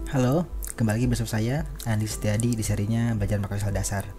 Halo, kembali lagi bersama saya Andi Setiadi di serinya Belajar Makro Dasar.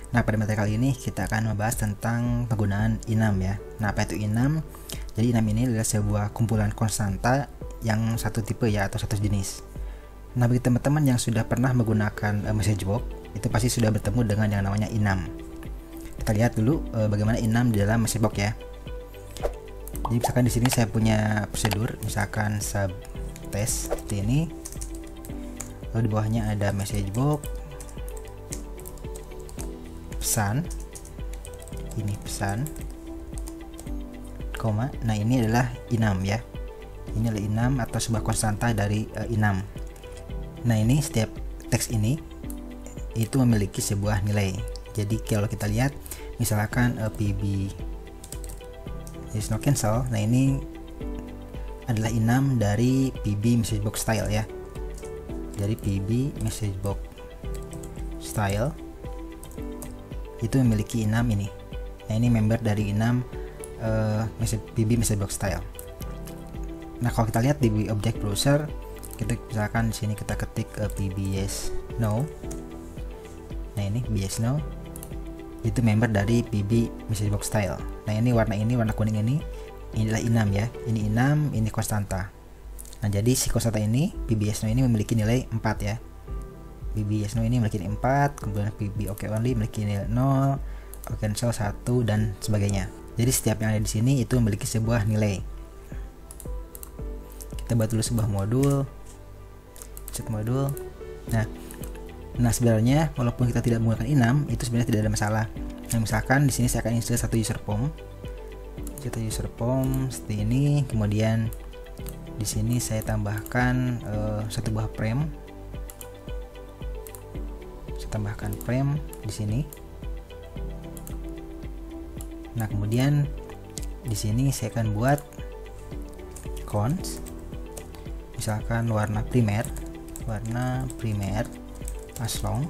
Nah, pada materi kali ini kita akan membahas tentang penggunaan enum ya. Nah, apa itu enum? Jadi enum ini adalah sebuah kumpulan konstanta yang satu tipe ya atau satu jenis. Nah, bagi teman-teman yang sudah pernah menggunakan message box, itu pasti sudah bertemu dengan yang namanya enum. Kita lihat dulu bagaimana enum di dalam message box ya. Jadi misalkan di sini saya punya prosedur, misalkan sub test seperti ini. Lalu di bawahnya ada message box, pesan, ini pesan, koma. Nah, ini adalah enum ya. Ini adalah enum atau sebuah konstanta dari enum. Nah, ini setiap teks ini itu memiliki sebuah nilai. Jadi kalau kita lihat misalkan pb is no cancel. Nah, ini adalah enum dari pb message box style ya. Dari pb message box style itu memiliki enum ini. Nah, ini member dari enum pb message box style. Nah, kalau kita lihat di object browser, kita misalkan di sini kita ketik pb yes no. Nah, ini yes no itu member dari pb message box style. Nah, ini warna kuning ini adalah enum ya. Ini enum, ini konstanta. Nah, jadi si konstanta ini pb yes no ini memiliki nilai 4 ya. pb yes no ini memiliki 4, kemudian pb okay only memiliki nilai 0, okay cancel 1 dan sebagainya. Jadi setiap yang ada di sini itu memiliki sebuah nilai. Kita buat dulu sebuah modul. Set modul. Nah, sebenarnya walaupun kita tidak menggunakan enum, itu sebenarnya tidak ada masalah. Nah, misalkan di sini saya akan install satu user form. Satu user form seperti ini, kemudian di sini saya tambahkan satu buah frame. Saya tambahkan frame di sini. Nah, kemudian di sini saya akan buat cons. Misalkan warna primer as long.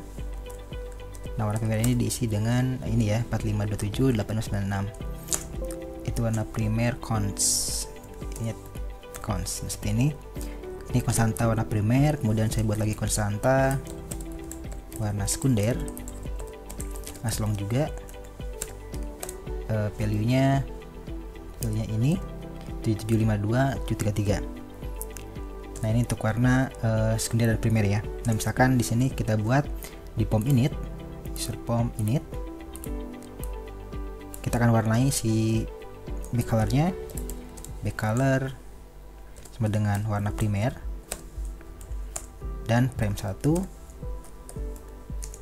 Nah, warna primer ini diisi dengan ini ya, 45278696. Itu warna primer cons. Ini cons seperti ini. Ini konstanta warna primer, kemudian saya buat lagi konstanta warna sekunder as long juga. Value-nya ini 7752733. Nah, ini untuk warna sekunder dan primer ya. Nah, misalkan di sini kita buat di form init, user form init, kita akan warnai si backcolor-nya, backcolor sama dengan warna primer, dan frame 1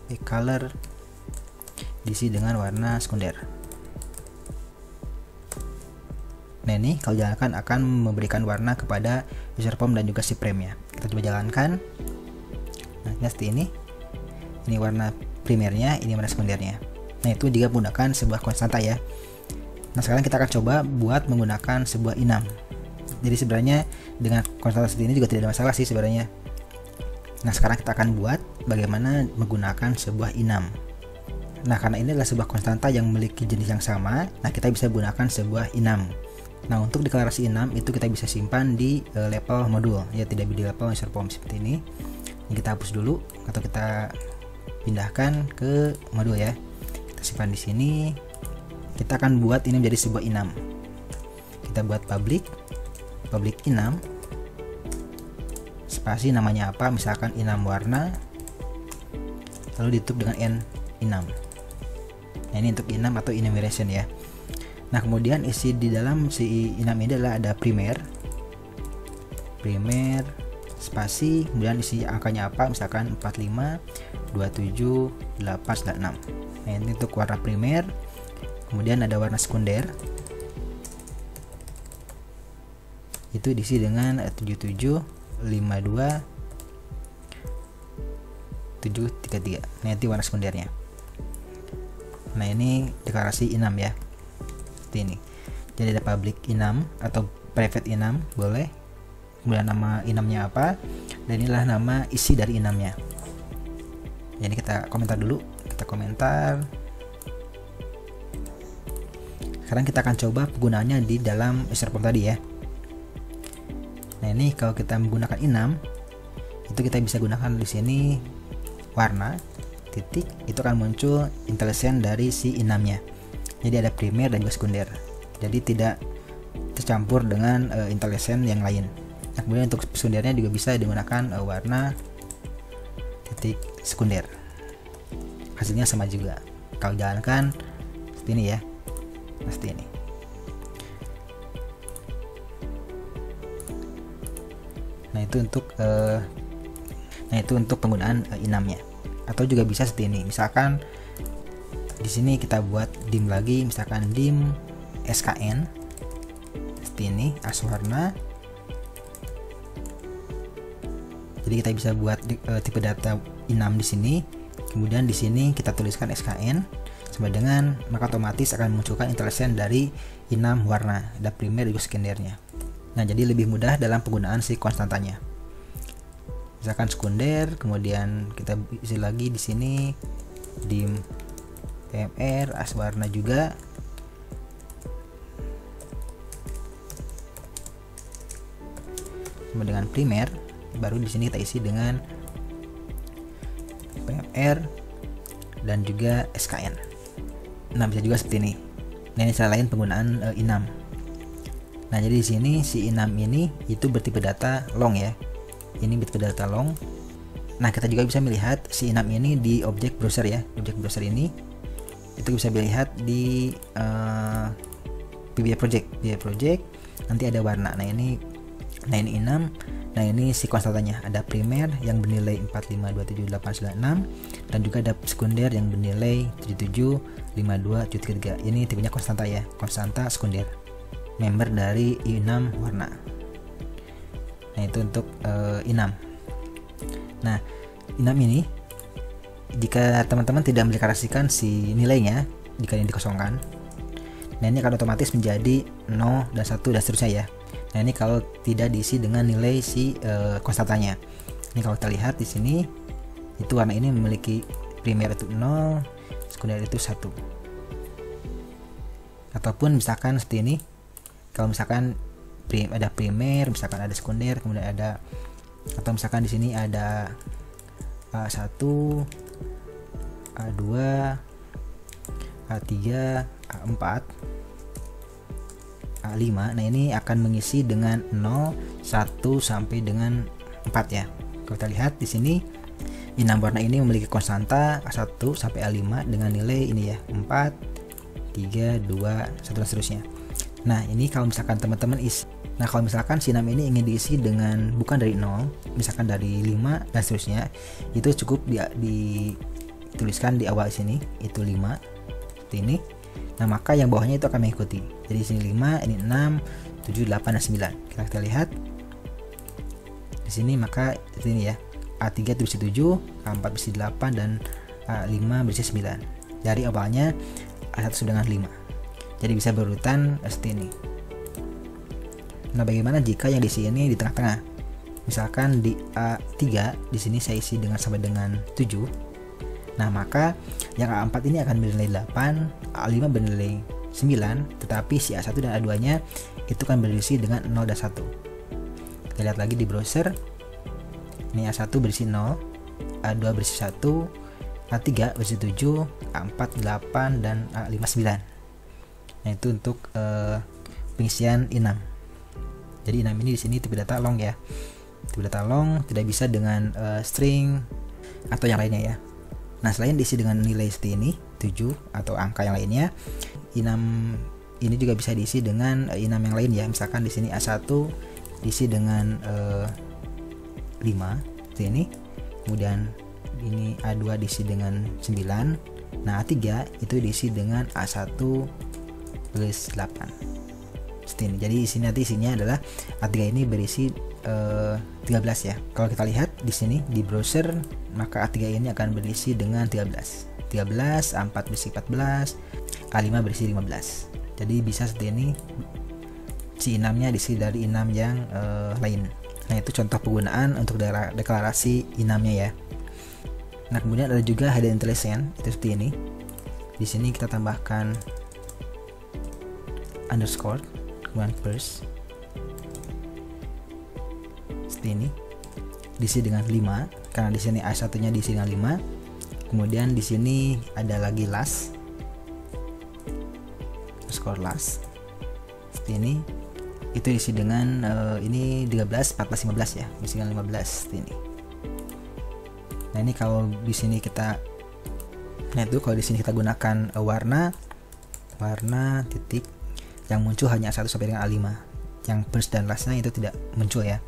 backcolor diisi dengan warna sekunder. Nah, ini kalau jalankan akan memberikan warna kepada user form dan juga si frame ya. Kita coba jalankan. Nah, ini seperti ini. Ini warna primernya, ini warna sekundernya. Nah, itu jika menggunakan sebuah konstanta ya. Nah, sekarang kita akan coba buat menggunakan sebuah enum. Jadi sebenarnya dengan konstanta seperti ini juga tidak ada masalah sih sebenarnya. Nah, sekarang kita akan buat bagaimana menggunakan sebuah enum. Nah, karena ini adalah sebuah konstanta yang memiliki jenis yang sama, nah kita bisa gunakan sebuah enum. Nah, untuk deklarasi enum itu kita bisa simpan di level modul ya, tidak di level user form seperti ini. Ini kita hapus dulu atau kita pindahkan ke modul ya. Kita simpan di sini. Kita akan buat ini menjadi sebuah enum. Kita buat public enum, spasi namanya apa, misalkan enum warna, lalu ditutup dengan enum. Nah, ini untuk enum atau enumeration ya. Nah, kemudian isi di dalam si enum ini adalah ada primer spasi, kemudian isi angkanya apa, misalkan 45 27 8 6. Nah, ini untuk warna primer. Kemudian ada warna sekunder, itu diisi dengan 77 52 733. Nah, itu warna sekundernya. Nah, ini deklarasi enum ya, seperti ini. Jadi ada public enum atau private enum boleh, kemudian nama enumnya apa, dan inilah nama isi dari enumnya. Jadi kita komentar dulu, kita komentar. Sekarang kita akan coba penggunaannya di dalam user form tadi ya. Nah, ini kalau kita menggunakan enum, itu kita bisa gunakan di sini warna titik, itu akan muncul IntelliSense dari si enamnya. Jadi ada primer dan juga sekunder, jadi tidak tercampur dengan IntelliSense yang lain. Nah, kemudian untuk sekundernya juga bisa digunakan warna titik sekunder, hasilnya sama juga. Kalau jalankan seperti ini ya, seperti ini. Nah itu untuk penggunaan enamnya. Atau juga bisa seperti ini, misalkan di sini kita buat dim lagi, misalkan dim SKN seperti ini, as warna. Jadi kita bisa buat tipe data enam di sini, kemudian di sini kita tuliskan SKN sama dengan, maka otomatis akan memunculkan IntelliSense dari enam warna, ada primer juga sekundernya. Nah, jadi lebih mudah dalam penggunaan si konstantanya. Misalkan sekunder, kemudian kita isi lagi di sini dim PMR as warna juga. Sama dengan primer, baru di sini kita isi dengan PMR dan juga SKN. Nah, bisa juga seperti ini. Nah, ini cara lain penggunaan enam. Nah, jadi di sini si enam ini itu bertipe data long ya. Ini bertipe data long. Nah, kita juga bisa melihat si enam ini di objek browser ya. Objek browser ini itu bisa dilihat di PBI project. PBI project nanti ada warna. Nah, ini enam. Nah, ini si konstantanya. Ada primer yang bernilai 4527896 dan juga ada sekunder yang bernilai 775273. Ini tipenya konstanta ya. Konstanta sekunder. Member dari enam warna. Nah, itu untuk enam. Nah, enam ini jika teman-teman tidak mendeklarasikan si nilainya, jika ini dikosongkan, nah ini akan otomatis menjadi 0 dan 1 dan seterusnya ya. Nah, ini kalau tidak diisi dengan nilai si konstantanya. Ini kalau kita lihat di sini, itu warna ini memiliki primer itu 0, sekunder itu 1. Ataupun misalkan seperti ini, kalau misalkan ada primer, misalkan ada sekunder, kemudian ada, atau misalkan di sini ada A1, A2, A3, A4, A5. Nah, ini akan mengisi dengan 0, 1 sampai dengan 4 ya. Kalau kita lihat di sini, enam warna ini memiliki konstanta A1 sampai A5 dengan nilai ini ya, 4, 3, 2, 1 dan seterusnya. Nah, ini kalau misalkan teman-teman isi. Nah, kalau misalkan si 6 ini ingin diisi dengan bukan dari 0, misalkan dari 5 dan seterusnya, itu cukup dituliskan di awal sini, itu 5 seperti ini. Nah, maka yang bawahnya itu akan mengikuti. Jadi di sini 5, ini 6, 7, 8 dan 9. Kita lihat di sini, maka ini ya, A3 berisi 7, A4 berisi 8 dan A5 berisi 9. Dari awalnya A1 dengan 5. Jadi bisa berurutan seperti ini. Nah, bagaimana jika yang diisi ini di tengah-tengah? Misalkan di A3 di sini saya isi dengan sama dengan 7. Nah, maka yang A4 ini akan bernilai 8, A5 bernilai 9, tetapi si A1 dan A2-nya itu kan berisi dengan 0 dan 1. Kita lihat lagi di browser. Ini A1 berisi 0, A2 berisi 1, A3 berisi 7, A4 8 dan A5 9. Nah, itu untuk pengisian enam. Jadi enam ini di sini tipe data long ya. Tipe data long tidak bisa dengan string atau yang lainnya ya. Nah, selain diisi dengan nilai seperti ini 7 atau angka yang lainnya, enam ini juga bisa diisi dengan enam yang lain ya. Misalkan di sini A1 diisi dengan 5 seperti ini. Kemudian ini A2 diisi dengan 9. Nah, A3 itu diisi dengan A1 plus 8 seperti ini. Jadi nanti isinya adalah A3 ini berisi 13 ya. Kalau kita lihat di sini di browser, maka A3 ini akan berisi dengan 13, A4 berisi 14, A5 berisi 15. Jadi bisa seperti ini, si 6-nya diisi dari 6 yang lain. Nah, itu contoh penggunaan untuk deklarasi 6-nya ya. Nah, kemudian ada juga hidden IntelliSense, itu seperti ini. Di sini kita tambahkan underscore, kemudian first seperti ini. diisi dengan 5 karena di sini A1-nya diisi dengan 5. Kemudian di sini ada lagi last, skor last seperti ini, itu diisi dengan ini 13, 14, 15 ya, diisi dengan 15 seperti ini. Nah ini kalau di sini kita, nah itu kalau di sini kita gunakan warna titik yang muncul hanya 1 sampai dengan A5, yang first dan lastnya itu tidak muncul ya.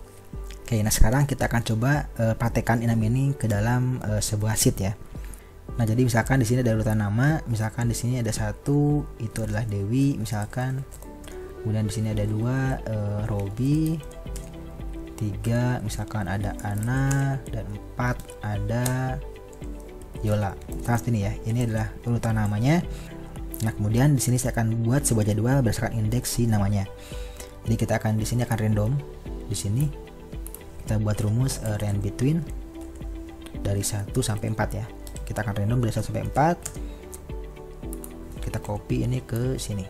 Oke, nah sekarang kita akan coba praktekkan enam ini ke dalam sebuah sheet ya. Nah jadi misalkan di sini ada urutan nama, misalkan di sini ada 1 itu adalah Dewi misalkan, kemudian di sini ada 2 Robi, 3 misalkan ada Ana, dan 4 ada Yola. Seperti ini ya, ini adalah urutan namanya. Nah kemudian di sini saya akan buat sebuah jadwal berdasarkan indeks si namanya. Jadi kita akan di sini akan random, di sini kita buat rumus range between dari 1 sampai 4 ya. Kita akan random dari 1 sampai 4. Kita copy ini ke sini.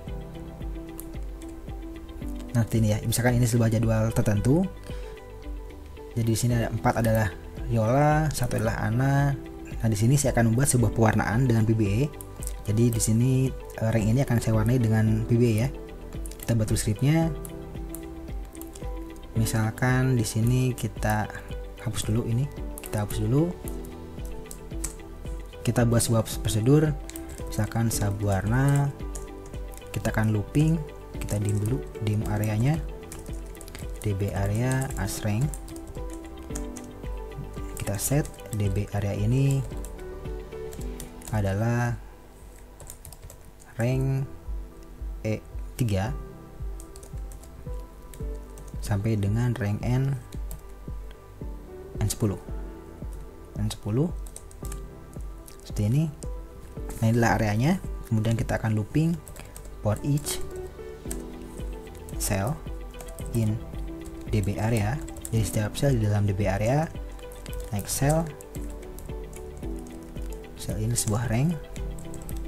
Nah ini ya, misalkan ini sebuah jadwal tertentu. Jadi di sini ada 4 adalah Yola, 1 adalah Ana. Nah di sini saya akan membuat sebuah pewarnaan dengan PBE. Jadi di sini rank ini akan saya warnai dengan PBE ya. Kita buat scriptnya. Misalkan di sini kita hapus dulu ini, kita hapus dulu. Kita buat sebuah prosedur, misalkan subwarna, kita akan looping, kita dim dulu, dim areanya, db area as rank, kita set db area ini adalah rank E3 sampai dengan rank N10 seperti ini. Nah inilah areanya. Kemudian kita akan looping for each cell in db area. Jadi setiap sel di dalam db area, naik sel ini sebuah rank,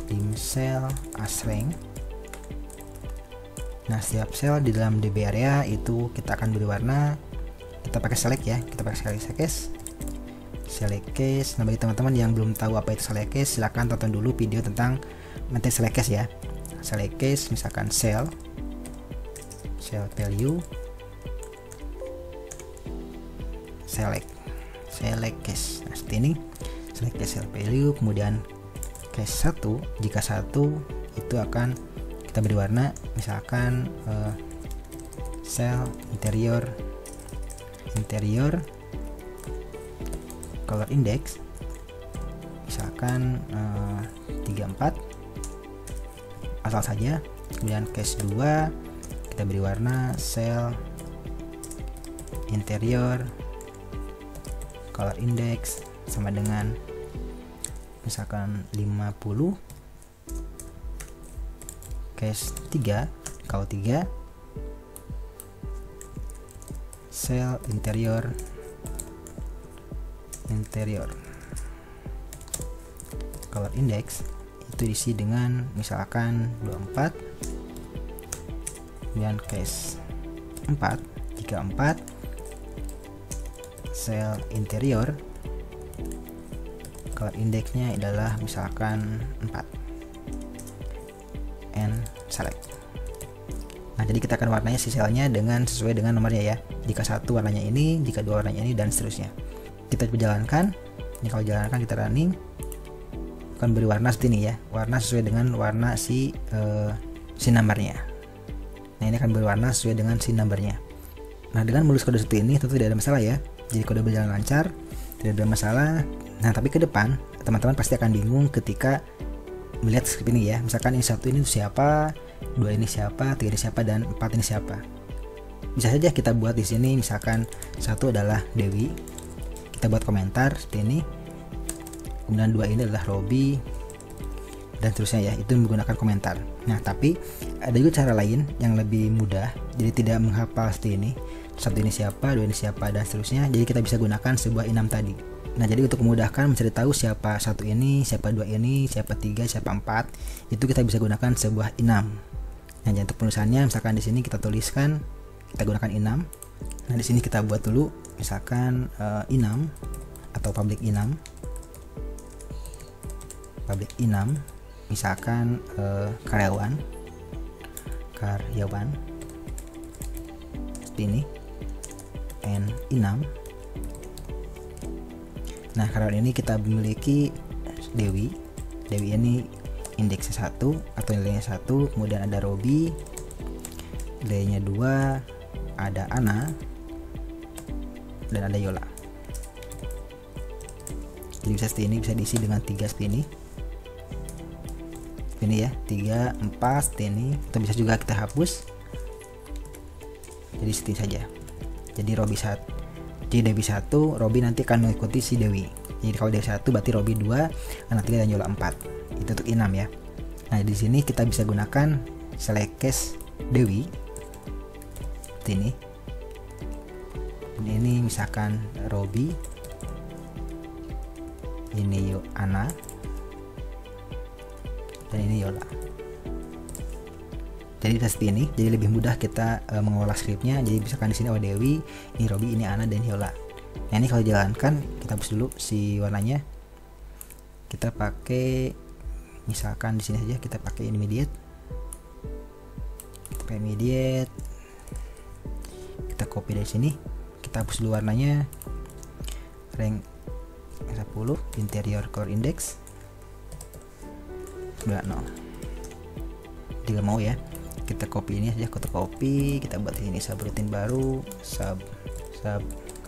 dim cell as rank. Nah setiap sel di dalam db area itu kita akan beri warna, kita pakai select ya, kita pakai select case. Nah bagi teman-teman yang belum tahu apa itu select case, silahkan tonton dulu video tentang materi select case ya. Select case misalkan cell value, select case. Nah seperti ini, select case cell value. Kemudian case 1, jika 1 itu akan kita beri warna, misalkan cell interior color index misalkan 34 asal saja. Kemudian case 2 kita beri warna cell interior color index sama dengan misalkan 50. Case 3, kalau 3 cell interior color index itu diisi dengan misalkan 24. Kemudian case 4, jika 4 cell interior color indexnya adalah misalkan 4 and select. Nah jadi kita akan warnanya si selnya dengan sesuai dengan nomornya ya. Jika 1 warnanya ini, jika 2 warnanya ini, dan seterusnya. Kita jalankan. Ini kalau jalankan kita running akan beri warna seperti ini ya, warna sesuai dengan warna si numbernya. Nah ini akan berwarna sesuai dengan si numbernya. Nah dengan menulis kode seperti ini tentu tidak ada masalah ya. Jadi kode berjalan lancar, tidak ada masalah. Nah tapi ke depan teman-teman pasti akan bingung ketika melihat script ini ya. Misalkan ini 1 ini siapa, 2 ini siapa, 3 ini siapa, dan 4 ini siapa. Bisa saja kita buat di sini misalkan 1 adalah Dewi. Kita buat komentar seperti ini. Kemudian 2 ini adalah Robi, dan seterusnya ya, itu menggunakan komentar. Nah tapi ada juga cara lain yang lebih mudah, jadi tidak menghafal seperti ini, 1 ini siapa, 2 ini siapa, dan seterusnya. Jadi kita bisa gunakan sebuah enum tadi. Nah jadi untuk memudahkan mencari tahu siapa 1 ini, siapa 2 ini, siapa 3, siapa 4, itu kita bisa gunakan sebuah enum. Nah jadi untuk penulisannya misalkan di sini kita tuliskan, kita gunakan enum Nah di sini kita buat dulu misalkan enum atau public enum, misalkan karyawan seperti ini, and enum. Nah karyawan ini kita memiliki Dewi ini indeksnya 1 atau nilainya 1, kemudian ada Robi nilainya 2, ada Ana, dan ada Yola. Jadi bisa seperti ini, bisa diisi dengan 3 seperti ini. Ini ya, 3, 4 seperti ini. Atau bisa juga kita hapus. Jadi seperti saja. Jadi Dewi 1, Robi nanti akan mengikuti si Dewi. Jadi kalau Dewi 1 berarti Robi 2, Ana 3 dan Yola 4. Itu untuk enum ya. Nah, di sini kita bisa gunakan select case Dewi. Seperti ini. Ini misalkan Robi, ini Ana, dan ini Yola. Jadi seperti ini, jadi lebih mudah kita mengolah scriptnya. Jadi misalkan di sini ada Dewi, ini Robi, ini Ana, dan Yola. Nah ini kalau dijalankan, kita hapus dulu si warnanya. Kita pakai, misalkan di sini saja kita pakai immediate. Kita pakai immediate. Kita copy dari sini. Kita hapus dulu warnanya, rank 10, interior core index 90. Jika mau ya, kita copy ini saja, kita copy, kita buat ini subroutine baru, sub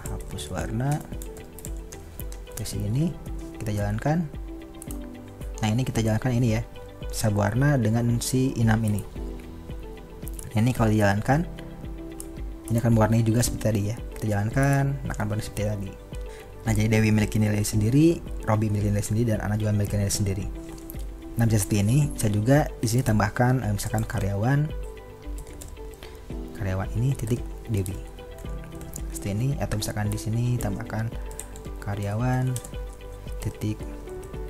hapus warna ke sini, kita jalankan. Nah ini kita jalankan ini ya, sub warna dengan si enum ini. Nah, ini kalau dijalankan, ini akan mewarnai juga seperti tadi ya. Kita jalankan, akan berwarna seperti tadi. Nah jadi Dewi memiliki nilai sendiri, Robi memiliki nilai sendiri, dan Ana juga memiliki nilai sendiri. Nah bisa seperti ini. Bisa juga di sini tambahkan misalkan karyawan ini titik Dewi seperti ini, atau misalkan di sini tambahkan karyawan titik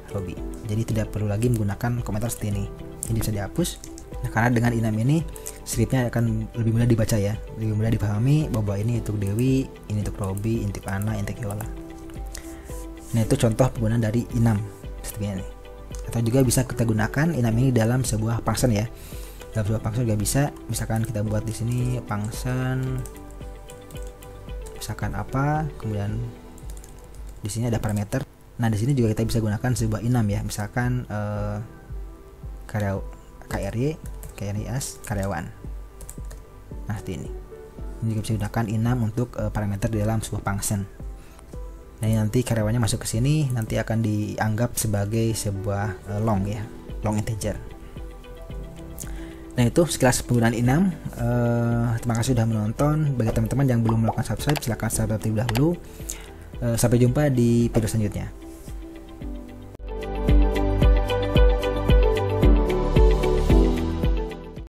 Robi. Jadi tidak perlu lagi menggunakan komentar seperti ini. Ini bisa dihapus. Nah karena dengan enum ini scriptnya akan lebih mudah dibaca ya, lebih mudah dipahami bahwa ini untuk Dewi, ini untuk Robi, ini untuk Ana, ini untuk Yola. Nah itu contoh penggunaan dari enum seperti ini. Atau juga bisa kita gunakan enum ini dalam sebuah function ya. Dalam sebuah function juga bisa. Misalkan kita buat di sini function, misalkan apa, kemudian di sini ada parameter. Nah di sini juga kita bisa gunakan sebuah enum ya. Misalkan karyawan. Nah seperti ini. Ini juga bisa digunakan enum untuk parameter di dalam sebuah function. Nah nanti karyawannya masuk ke sini, nanti akan dianggap sebagai sebuah long ya, long integer. Nah itu sekilas penggunaan enum. Terima kasih sudah menonton. Bagi teman-teman yang belum melakukan subscribe, silahkan subscribe terlebih dahulu. Sampai jumpa di video selanjutnya.